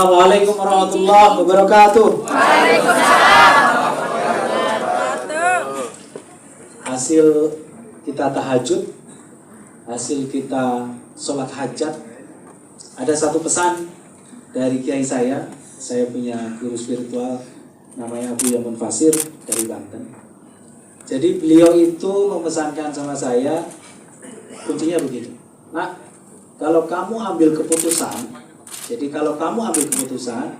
Assalamualaikum warahmatullahi wabarakatuh. Hasil kita tahajud, hasil kita sholat hajat, ada satu pesan dari kiai saya punya guru spiritual namanya Abu Yamun Fasir dari Banten. Jadi beliau itu memesankan sama saya, kuncinya begini, nah kalau kamu ambil keputusan, jadi kalau kamu ambil keputusan,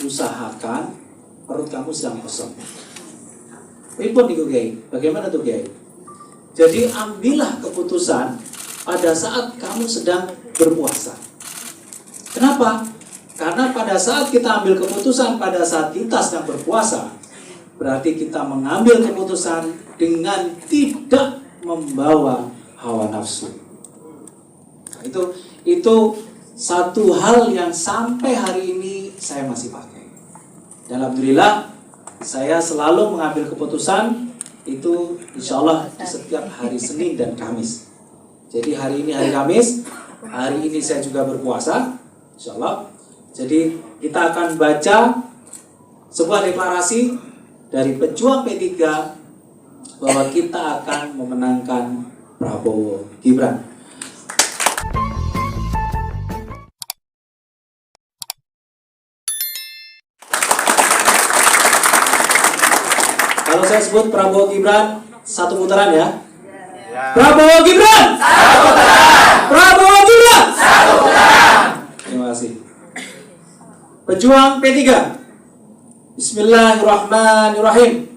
usahakan perut kamu sedang kosong. Ribut nih Kiai, bagaimana tuh Kiai? Jadi ambillah keputusan pada saat kamu sedang berpuasa. Kenapa? Karena pada saat kita ambil keputusan pada saat kita sedang berpuasa, berarti kita mengambil keputusan dengan tidak membawa hawa nafsu. Nah, itu satu hal yang sampai hari ini saya masih pakai. Dan alhamdulillah saya selalu mengambil keputusan itu insya Allah di setiap hari Senin dan Kamis. Jadi hari ini hari Kamis, hari ini saya juga berpuasa, insya Allah. Jadi kita akan baca sebuah deklarasi dari pejuang P3 bahwa kita akan memenangkan Prabowo Gibran. Kalau saya sebut Prabowo Gibran, satu putaran ya. Prabowo Gibran, satu putaran. Prabowo Gibran, satu putaran. Terima kasih. Pejuang P3. Bismillahirrahmanirrahim.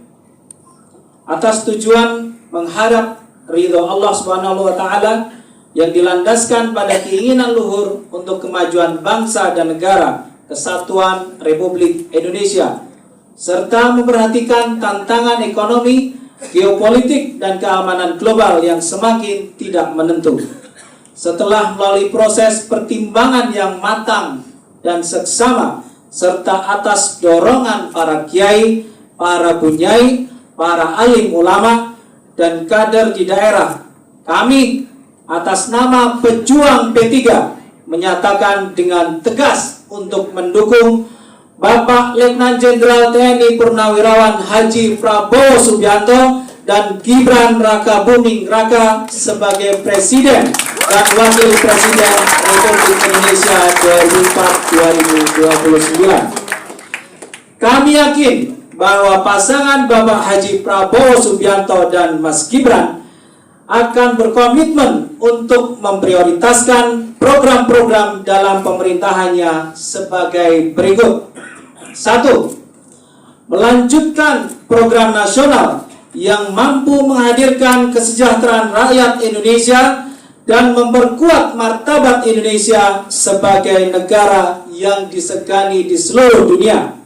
Atas tujuan mengharap ridho Allah Subhanahu wa taala yang dilandaskan pada keinginan luhur untuk kemajuan bangsa dan negara, kesatuan Republik Indonesia, serta memperhatikan tantangan ekonomi, geopolitik, dan keamanan global yang semakin tidak menentu. Setelah melalui proses pertimbangan yang matang dan seksama, serta atas dorongan para kiai, para bunyai, para alim ulama, dan kader di daerah, kami atas nama pejuang P3 menyatakan dengan tegas untuk mendukung Bapak Letnan Jenderal TNI Purnawirawan Haji Prabowo Subianto dan Gibran Raka Buming Raka sebagai Presiden dan Wakil Presiden Republik Indonesia 2004-2029. Kami yakin bahwa pasangan Bapak Haji Prabowo Subianto dan Mas Gibran akan berkomitmen untuk memprioritaskan program-program dalam pemerintahannya sebagai berikut. 1. Melanjutkan program nasional yang mampu menghadirkan kesejahteraan rakyat Indonesia dan memperkuat martabat Indonesia sebagai negara yang disegani di seluruh dunia.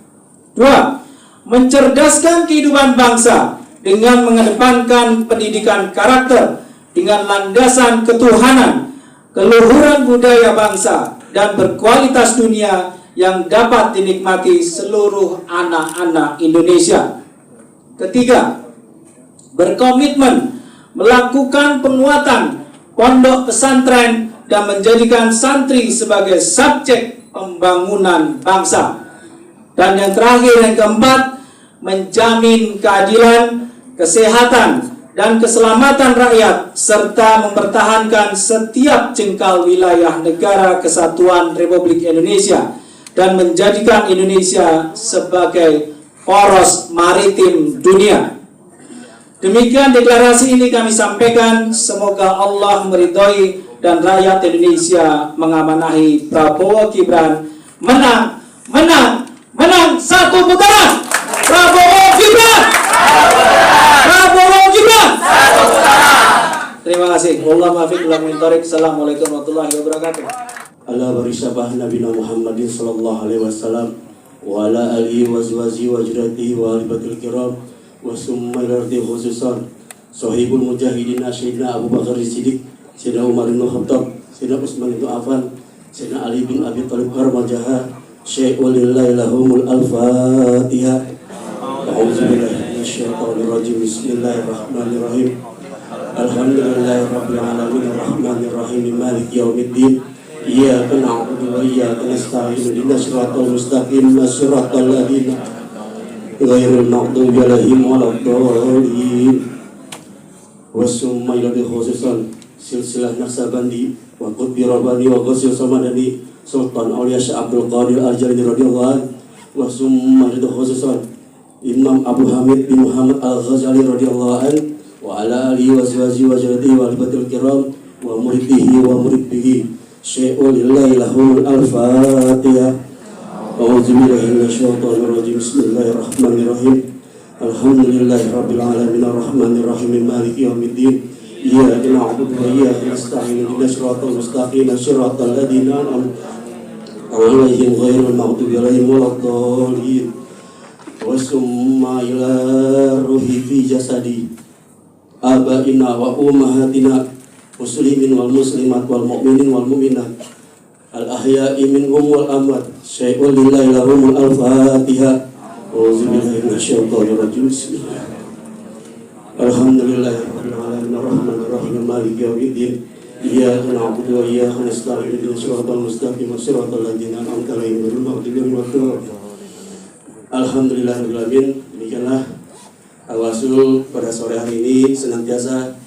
2. Mencerdaskan kehidupan bangsa dengan mengedepankan pendidikan karakter dengan landasan ketuhanan, keluhuran budaya bangsa, dan berkualitas dunia yang dapat dinikmati seluruh anak-anak Indonesia. 3. Berkomitmen melakukan penguatan pondok pesantren dan menjadikan santri sebagai subjek pembangunan bangsa. Dan yang terakhir, yang keempat, menjamin keadilan, kesehatan, dan keselamatan rakyat serta mempertahankan setiap jengkal wilayah negara kesatuan Republik Indonesia dan menjadikan Indonesia sebagai poros maritim dunia. Demikian deklarasi ini kami sampaikan. Semoga Allah meridhoi dan rakyat Indonesia mengamanahi Prabowo Gibran menang, menang, menang satu putaran. Prabowo Gibran, Prabowo Gibran. Terima kasih. Wallahu muwaffiq ila aqwamit. Assalamualaikum warahmatullahi wabarakatuh. Allah berisabah Nabi Muhammadin sallallahu alaihi wasallam wa ala alihi wa azwajihi wa juratihi wa alibatil kiram wa summa ilarti khususan sahibul mujahidin Sayyidina Abu Bakar Siddiq, Sayyidina Umar bin Khattab, Sayyidina Utsman bin Affan, Sayyidina Ali bin Abi Thalib karamajaha syekh walillahi lahumul al-fatihah. A'udzubillahi minasyaitonir rajim. Bismillahirrahmanirrahim. Alhamdulillahirabbil alamin arrahmanir rahim maliki yaumiddin. iyyaka na'budu wa iyyaka nasta'in ihdinas siratal mustaqim siratal ladzina ghairil maghdubi 'alaihim waladdallin. Wasumma iladi khususan silsilah Naksabandi wa Qutbi Rabbani wa Ghasil Samadani Sultan Aulia Syekh Abdul Qadir Al-Jilani radhiyallahu anhu. Wasumma iladi khususan Imam Abu Hamid bin Muhammad Al-Ghazali radhiyallahu anhu wa ala alihi wa sahbihi wa jadihi wa alibatil kiram wa muridihi wa muridbihi syai'ul lillahi lahul al-fatihah. A'udzu billahi minasyaitonir rajim. Bismillahirrahmanirrahim. Alhamdulillahi rabbil alamin arrahmanir rahim maliki yaumiddin. Iyyaka na'budu wa iyyaka nasta'in ihdinas siratal mustaqim siratal ladzina an'amta 'alaihim ghairil maghdubi 'alaihim waladdallin. Wasumma ila ruhi fi jasadi abaina wa ummahatina muslimin wal muslimat wal mu'minin wal mu'minat al ahya'i minhum wal amwat syai'ul lillahi lahumul al-fatihah. A'udzu billahi minasyaitonir rajim. Alhamdulillahirabbil alamin arrahmanir rahim maliki yaumiddin. Iyyaka na'budu wa iyyaka nasta'in ihdinas siratal mustaqim siratal ladzina an'amta 'alaihim ghairil maghdubi 'alaihim waladdallin. Alhamdulillahirabbil alamin. Demikianlah Awasul pada sore hari ini, senantiasa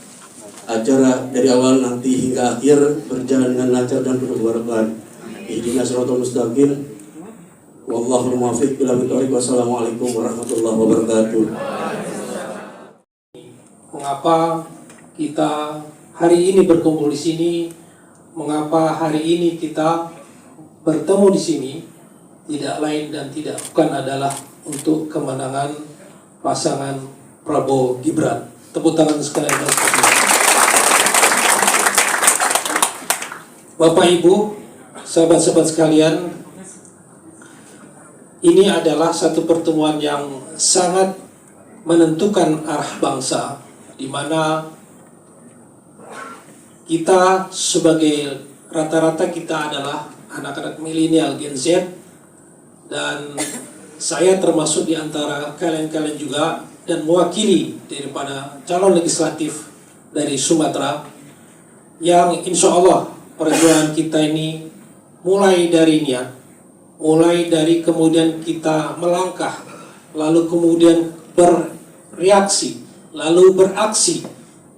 acara dari awal nanti hingga akhir berjalan dengan lancar dan penuh berkah. Ihdinas siratal mustaqim. Wallahul muwaffiq ila thoriq. Wassalamualaikum warahmatullahi wabarakatuh. Mengapa kita hari ini berkumpul di sini? Mengapa hari ini kita bertemu di sini? Tidak lain dan tidak bukan adalah untuk kemenangan pasangan Prabowo Gibran. Tepuk tangan sekalian. Bapak Ibu, sahabat-sahabat sekalian, ini adalah satu pertemuan yang sangat menentukan arah bangsa, di mana kita sebagai rata-rata kita adalah anak-anak milenial Gen Z, dan saya termasuk di antara kalian-kalian juga dan mewakili daripada calon legislatif dari Sumatera, yang insya Allah perjuangan kita ini mulai dari niat, mulai dari kemudian kita melangkah, lalu kemudian bereaksi, lalu beraksi,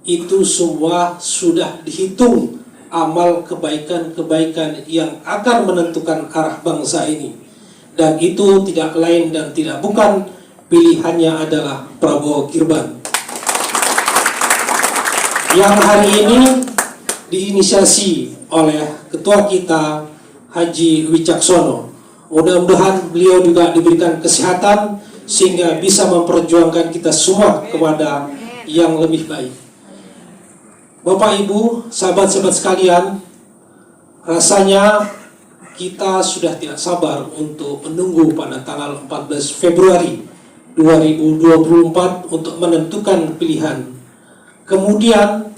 itu semua sudah dihitung amal kebaikan-kebaikan yang akan menentukan arah bangsa ini. Dan itu tidak lain dan tidak bukan, pilihannya adalah Prabowo Gibran, yang hari ini diinisiasi oleh ketua kita Haji Wicaksono. Mudah-mudahan beliau juga diberikan kesehatan sehingga bisa memperjuangkan kita semua kepada yang lebih baik. Bapak Ibu, sahabat-sahabat sekalian, rasanya kita sudah tidak sabar untuk menunggu pada tanggal 14 Februari 2024 untuk menentukan pilihan. Kemudian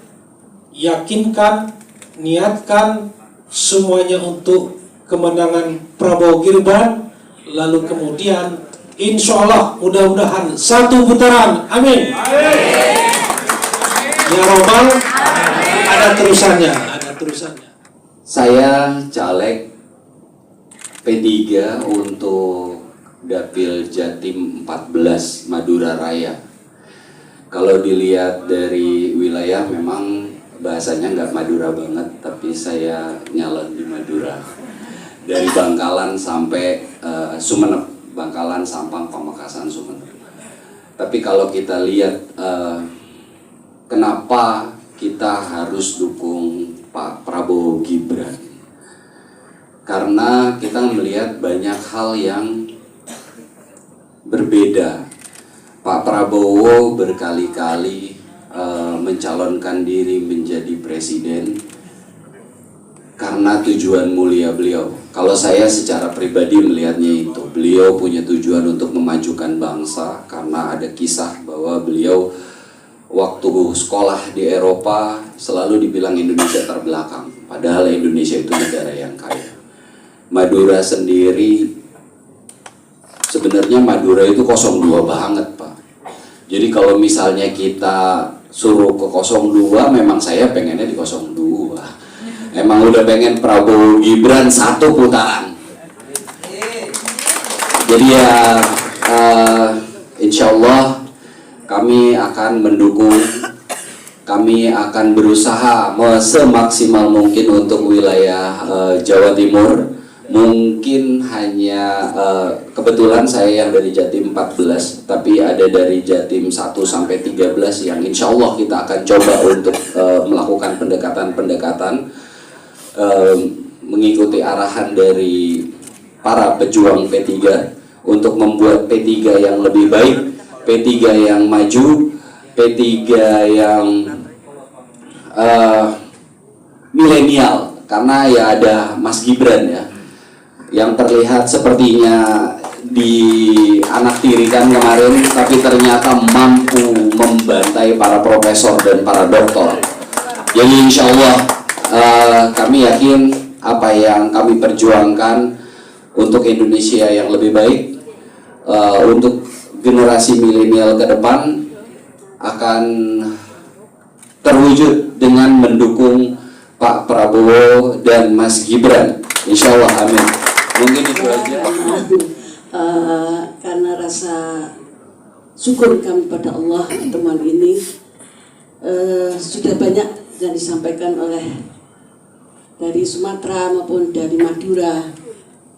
yakinkan, niatkan semuanya untuk kemenangan Prabowo Gibran, lalu kemudian insya Allah mudah-mudahan satu putaran, amin. Ya Robbal, ada terusannya, ada terusannya. Saya caleg P3 untuk Dapil Jatim 14 Madura Raya. Kalau dilihat dari wilayah memang bahasanya nggak Madura banget, tapi saya nyalon di Madura. Dari Bangkalan sampai Sumeneb, Bangkalan, Sampang, Pamekasan, Sumeneb. Tapi kalau kita lihat kenapa kita harus dukung Pak Prabowo Gibran, karena kita melihat banyak hal yang berbeda. Pak Prabowo berkali-kali mencalonkan diri menjadi presiden karena tujuan mulia beliau. Kalau saya secara pribadi melihatnya itu, beliau punya tujuan untuk memajukan bangsa, karena ada kisah bahwa beliau waktu sekolah di Eropa selalu dibilang Indonesia terbelakang, padahal Indonesia itu negara yang kaya. Madura sendiri, sebenarnya Madura itu 02 banget Pak. Jadi kalau misalnya kita suruh ke 02, memang saya pengennya di 02. Emang udah pengen Prabowo Gibran satu putaran. Jadi ya insya Allah kami akan mendukung, kami akan berusaha semaksimal mungkin untuk wilayah Jawa Timur. Mungkin hanya kebetulan saya yang dari Jatim 14, tapi ada dari Jatim 1 sampai 13 yang insya Allah kita akan coba untuk melakukan pendekatan-pendekatan mengikuti arahan dari para pejuang P3 untuk membuat P3 yang lebih baik, P3 yang maju, P3 yang milenial. Karena ya ada Mas Gibran ya, yang terlihat sepertinya di anak tiri kan kemarin, tapi ternyata mampu membantai para profesor dan para doktor. Jadi insya Allah kami yakin apa yang kami perjuangkan untuk Indonesia yang lebih baik, untuk generasi milenial ke depan akan terwujud dengan mendukung Pak Prabowo dan Mas Gibran. Insya Allah, amin. Mungkin itu aja. Karena rasa syukur kami pada Allah, teman ini sudah banyak yang disampaikan oleh dari Sumatera maupun dari Madura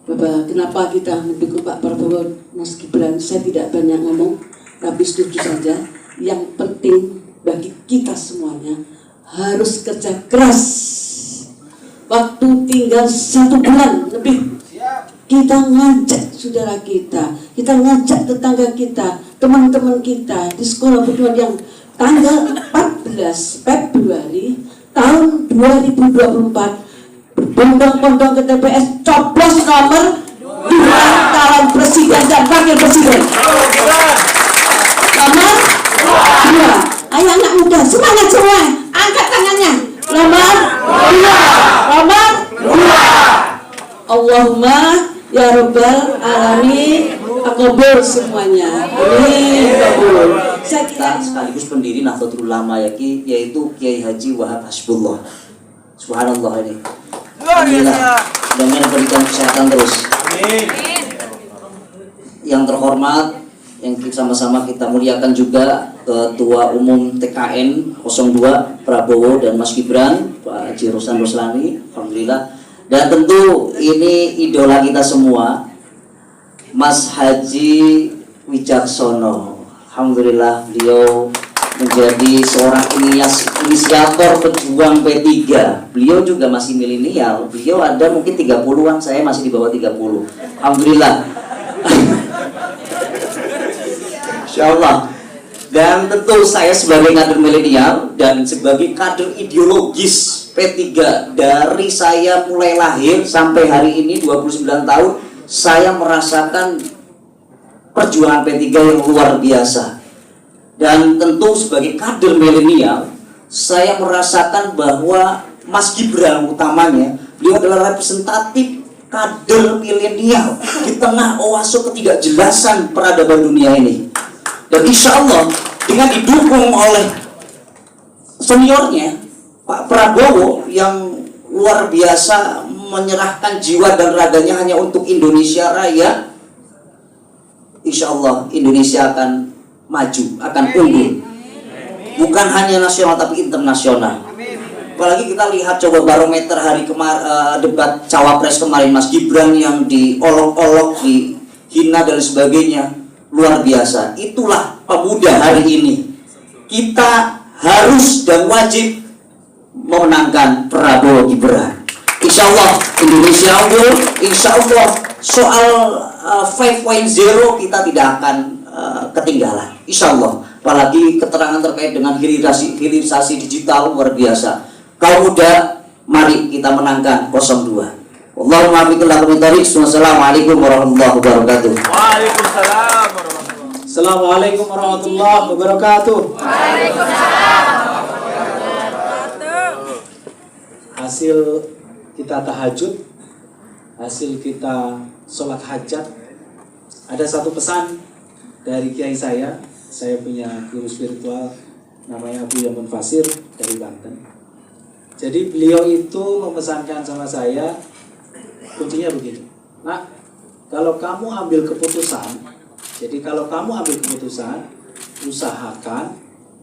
bahwa kenapa kita mendukung Pak Prabowo Mas Gibran. Saya tidak banyak ngomong, tapi setuju saja. Yang penting bagi kita semuanya harus kerja keras. Waktu tinggal 1 bulan lebih, kita ngajak saudara kita ngajak tetangga kita, teman-teman kita di sekolah perguruan yang tanggal 14 Februari tahun 2024 berbondong-bondong ke TPS coblos nomor 2 calon presiden dan wakil presiden. Nomor 2. Ayo anak muda, semangat semua, angkat tangannya. Nomor 2. Nomor 2. Allahumma ya Rabbal Alamin, akabul semuanya. Amin. Saya kira sekaligus pendiri Nahdlatul Ulama yaitu Kiai Haji Wahab Hasbullah. Subhanallah ini. Alhamdulillah. Dengan berikan kesehatan terus. Amin. Yang terhormat, yang sama-sama kita muliakan juga Ketua Umum TKN 02 Prabowo dan Mas Gibran, Pak Haji Rosan Roslani. Alhamdulillah. Dan tentu ini idola kita semua, Mas Haji Wijaksono. Alhamdulillah beliau menjadi seorang inisiator pejuang P3. Beliau juga masih milenial. Beliau ada mungkin 30-an, saya masih di bawah 30. Alhamdulillah. Insyaallah. Dan tentu saya sebagai kader milenial dan sebagai kader ideologis P3 dari saya mulai lahir sampai hari ini 29 tahun, saya merasakan perjuangan P3 yang luar biasa. Dan tentu sebagai kader milenial, saya merasakan bahwa Mas Gibran utamanya, beliau adalah representatif kader milenial di tengah oase ketidakjelasan peradaban dunia ini. Dan insya Allah dengan didukung oleh seniornya Pak Prabowo yang luar biasa menyerahkan jiwa dan raganya hanya untuk Indonesia Raya, insya Allah Indonesia akan maju, akan unggul, bukan hanya nasional tapi internasional. Apalagi kita lihat coba barometer hari debat cawapres kemarin, Mas Gibran yang diolok-olok, dihina dan sebagainya, luar biasa. Itulah pemuda hari ini. Kita harus dan wajib memenangkan Prabowo Gibran. Insya Allah Indonesia unggul. Insya Allah soal 5.0 kita tidak akan ketinggalan. Insya Allah. Apalagi keterangan terkait dengan hilirisasi digital luar biasa. Kaum muda, mari kita menangkan 02. Allahumma Assalamualaikum warahmatullahi wabarakatuh. Waalaikumsalam. Assalamualaikum warahmatullahi wabarakatuh. Hasil kita tahajud, hasil kita sholat hajat, ada satu pesan dari kiai saya punya guru spiritual namanya Abu Yamun Fasir dari Banten. Jadi beliau itu memesankan sama saya, kuncinya begini. Nah, kalau kamu ambil keputusan, jadi kalau kamu ambil keputusan, usahakan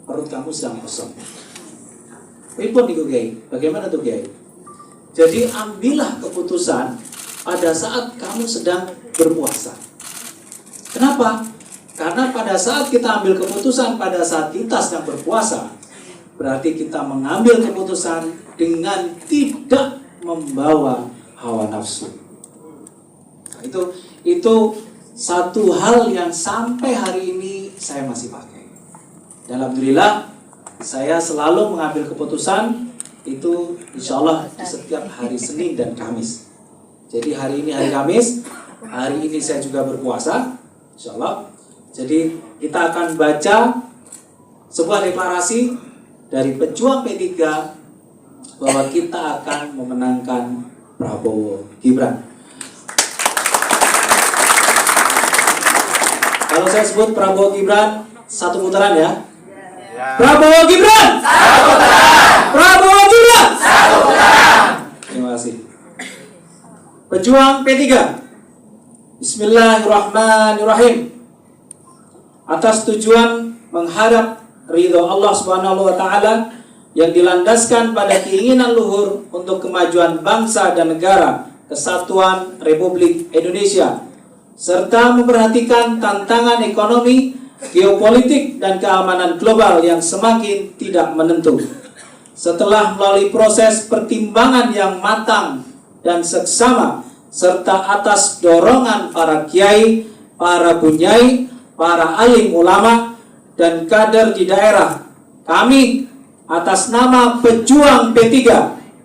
perut kamu sedang kosong. Pripun niku Kiai? Bagaimana tuh Kiai? Jadi ambillah keputusan pada saat kamu sedang berpuasa. Kenapa? Karena pada saat kita ambil keputusan pada saat kita sedang berpuasa, berarti kita mengambil keputusan dengan tidak membawa hawa nafsu. Nah, itu satu hal yang sampai hari ini saya masih pakai. Dan alhamdulillah saya selalu mengambil keputusan itu insya Allah di setiap hari Senin dan Kamis. Jadi hari ini hari Kamis, hari ini saya juga berpuasa, insya Allah. Jadi kita akan baca sebuah deklarasi dari pejuang P3 bahwa kita akan memenangkan Prabowo Gibran. Kalau saya sebut Prabowo Gibran, satu putaran ya. Prabowo Gibran, satu putaran. Prabowo Gibran, satu putaran. Terima kasih. Pejuang P3. Bismillahirrahmanirrahim. Atas tujuan menghadap ridho Allah Subhanahu wa taala yang dilandaskan pada keinginan luhur untuk kemajuan bangsa dan negara, kesatuan Republik Indonesia, serta memperhatikan tantangan ekonomi, geopolitik, dan keamanan global yang semakin tidak menentu. Setelah melalui proses pertimbangan yang matang dan seksama, serta atas dorongan para kiai, para bunyai, para alim ulama, dan kader di daerah, kami atas nama pejuang P3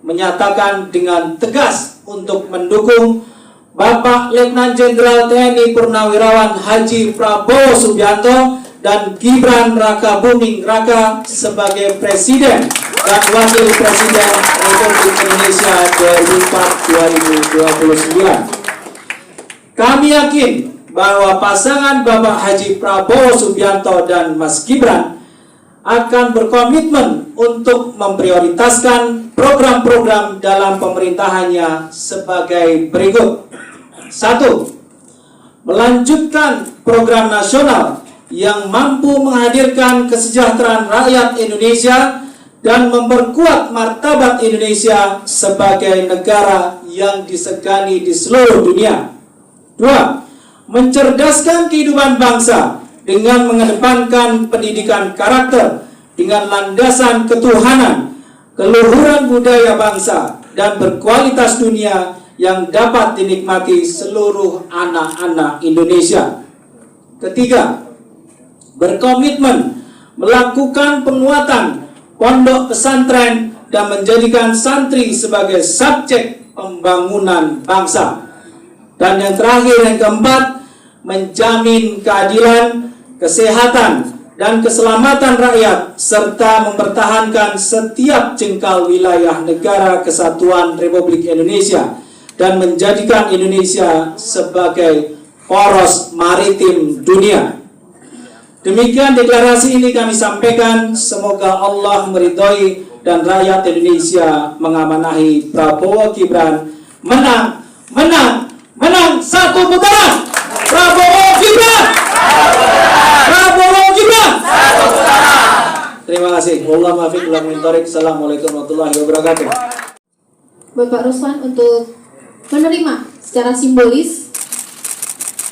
menyatakan dengan tegas untuk mendukung Bapak Letnan Jenderal TNI Purnawirawan Haji Prabowo Subianto dan Gibran Raka Buming Raka sebagai Presiden dan Wakil Presiden Republik Indonesia 2004-2029. Kami yakin bahwa pasangan Bapak Haji Prabowo Subianto dan Mas Gibran akan berkomitmen untuk memprioritaskan program-program dalam pemerintahannya sebagai berikut. 1. Melanjutkan program nasional yang mampu menghadirkan kesejahteraan rakyat Indonesia dan memperkuat martabat Indonesia sebagai negara yang disegani di seluruh dunia. 2. Mencerdaskan kehidupan bangsa dengan mengedepankan pendidikan karakter dengan landasan ketuhanan, keluhuran budaya bangsa, dan berkualitas dunia yang dapat dinikmati seluruh anak-anak Indonesia. 3. Berkomitmen melakukan penguatan pondok pesantren dan menjadikan santri sebagai subjek pembangunan bangsa. Dan yang terakhir, yang keempat, menjamin keadilan, kesehatan, dan keselamatan rakyat, serta mempertahankan setiap jengkal wilayah negara kesatuan Republik Indonesia dan menjadikan Indonesia sebagai poros maritim dunia. Demikian deklarasi ini kami sampaikan. Semoga Allah meridhoi dan rakyat Indonesia mengamanahi Prabowo Gibran menang, menang, menang satu putaran. Prabowo Gibran, Prabowo Gibran. Terima kasih. Wallahu muwaffiq ila aqwamit. Assalamualaikum warahmatullahi wabarakatuh. Bapak Ruslan untuk menerima secara simbolis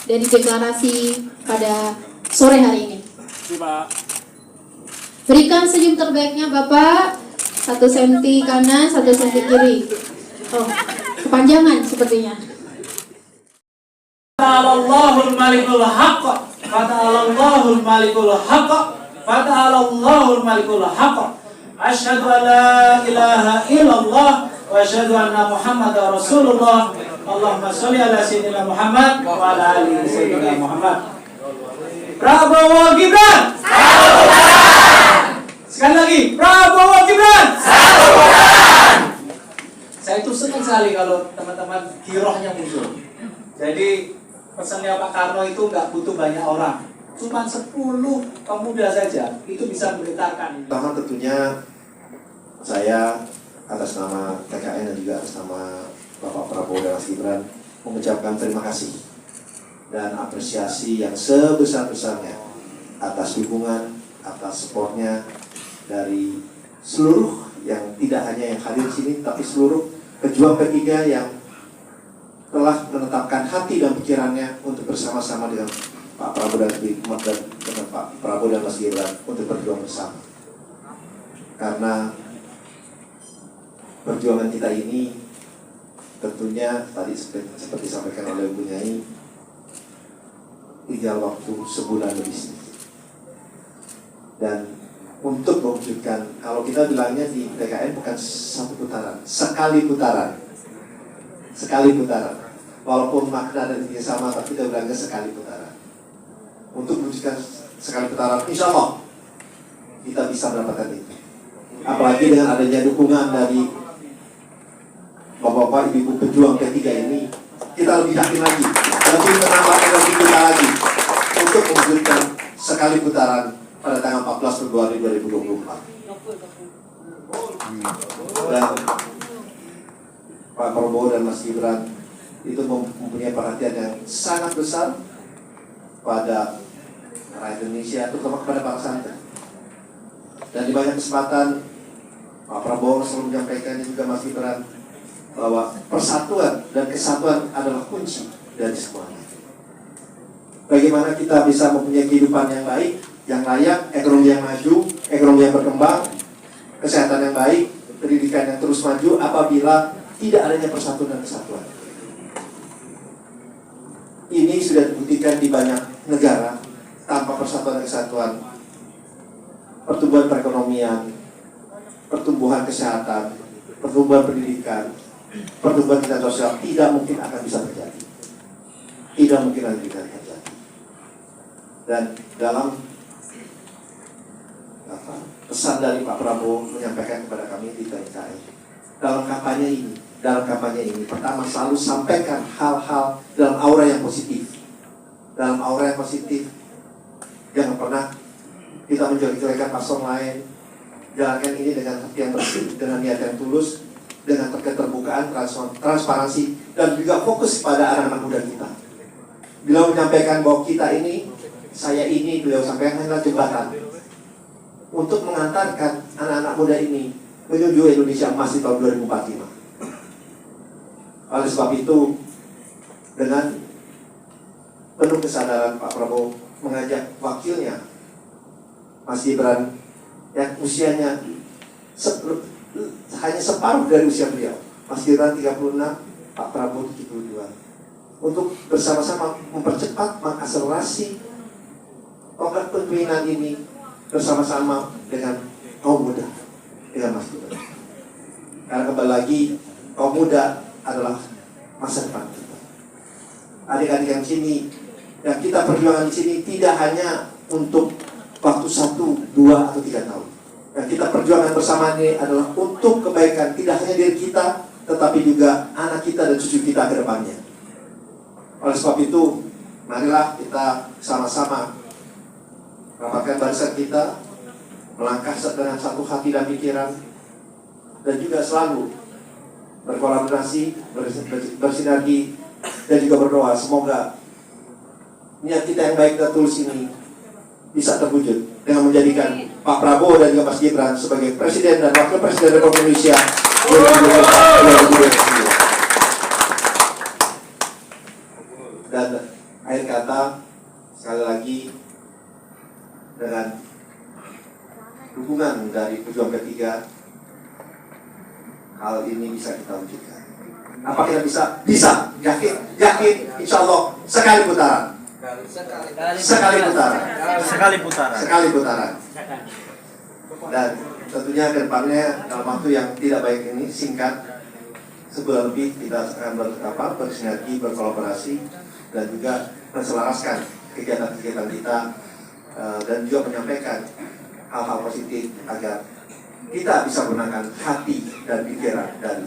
dari deklarasi pada sore hari ini. Berikan senyum terbaiknya Bapak, 1 senti kanan, 1 senti kiri. Oh, kepanjangan sepertinya. Fata'alallahul malikul haqq, Fata'alallahul malikul haqq, Fata'alallahul malikul haqq. Asyhadu an la ilaha illallah wa asyhadu anna Muhammadar Rasulullah. Allahumma sholli ala sayyidina Muhammad wa ala ali sayyidina Muhammad. Prabowo Gibran, satu putaran. Sekali lagi, Prabowo Gibran, satu putaran. Saya itu senang sekali kalau teman-teman girohnya muncul. Jadi pesannya Pak Karno itu nggak butuh banyak orang, cuma 10 pemuda saja itu bisa memberitakan. Pertama tentunya saya atas nama TKN dan juga atas nama Bapak Prabowo dan Mas Gibran mengucapkan terima kasih dan apresiasi yang sebesar-besarnya atas dukungan, atas supportnya dari seluruh yang tidak hanya yang hadir di sini, tapi seluruh pejuang P3 yang telah menetapkan hati dan pikirannya untuk bersama-sama dengan Pak Prabowo dan dengan Pak Prabowo dan Mas Gibran untuk berjuang bersama. Karena perjuangan kita ini tentunya tadi seperti disampaikan oleh Bu Nyai, tinggal waktu sebulan lebih sedikit. Dan untuk mewujudkan, kalau kita bilangnya di TKN bukan satu putaran, sekali putaran. Sekali putaran. Walaupun makna dan intinya sama, tapi kita bilangnya sekali putaran. Untuk mewujudkan sekali putaran, insya Allah kita bisa mendapatkan itu. Apalagi dengan adanya dukungan dari Bapak-bapak, ibu-ibu pejuang P3 ini, kita lebih yakin lagi, lebih menambah energi kita lagi untuk mewujudkan sekali putaran pada tanggal 14 Februari 2024. Dan Pak Prabowo dan Mas Gibran itu mempunyai perhatian yang sangat besar pada rakyat Indonesia, terutama kepada para santri. Dan di banyak kesempatan Pak Prabowo selalu menyampaikan juga Mas Gibran bahwa persatuan dan kesatuan adalah kunci dari semuanya. Bagaimana kita bisa mempunyai kehidupan yang baik, yang layak, ekonomi yang maju, ekonomi yang berkembang, kesehatan yang baik, pendidikan yang terus maju apabila tidak adanya persatuan dan kesatuan. Ini sudah dibuktikan di banyak negara. Tanpa persatuan dan kesatuan, pertumbuhan perekonomian, pertumbuhan kesehatan, pertumbuhan pendidikan, pertumbuhan kita sosial tidak mungkin akan bisa terjadi. Tidak mungkin akan bisa terjadi. Dan dalam pesan dari Pak Prabowo menyampaikan kepada kami di TKN, dalam kampanye ini, pertama selalu sampaikan hal-hal dalam aura yang positif. Dalam aura yang positif, jangan pernah kita menjelek-jelekan paslon lain. Jalankan ini dengan hati yang bersih, dengan niat yang tulus, dengan keterbukaan, transparansi, dan juga fokus pada anak-anak muda kita. Beliau menyampaikan bahwa kita ini, saya ini, beliau sampaikan adalah jembatan untuk mengantarkan anak-anak muda ini menuju Indonesia emas di tahun 2045. Oleh sebab itu, dengan penuh kesadaran Pak Prabowo mengajak wakilnya, Mas Gibran, yang usianya hanya separuh dari usia beliau, Mas Gibran 36, Pak Prabowo 72, untuk bersama-sama mempercepat, mengakselerasi program kepemimpinan ini bersama-sama dengan kaum muda, dengan Mas Gibran. Karena kembali lagi, kaum muda adalah masa depan kita. Adik-adik yang sini, yang kita perjuangan di sini tidak hanya untuk waktu 1, 2, atau 3 tahun. Yang kita perjuangan bersama ini adalah untuk kebaikan tidak hanya diri kita, tetapi juga anak kita dan cucu kita ke depannya. Oleh sebab itu, marilah kita sama-sama rapatkan barisan kita, melangkah dengan satu hati dan pikiran, dan juga selalu berkolaborasi, bersinergi, dan juga berdoa semoga niat kita yang baik dan tulus ini bisa terwujud dengan menjadikan Pak Prabowo dan juga Mas Gibran sebagai Presiden dan Wakil Presiden Republik Indonesia 2024. Dan akhir kata, sekali lagi, dengan dukungan dari pejuang P3, hal ini bisa kita wujudkan. Apa kita bisa? Bisa, yakin, insya Allah sekali putaran. Sekali putaran. Dan tentunya ke depannya dalam waktu yang tidak baik ini, singkat, sebulan lebih kita akan bersinergi, berkolaborasi, dan juga menselaraskan kegiatan-kegiatan kita, dan juga menyampaikan hal-hal positif agar kita bisa menangkan hati dan pikiran dari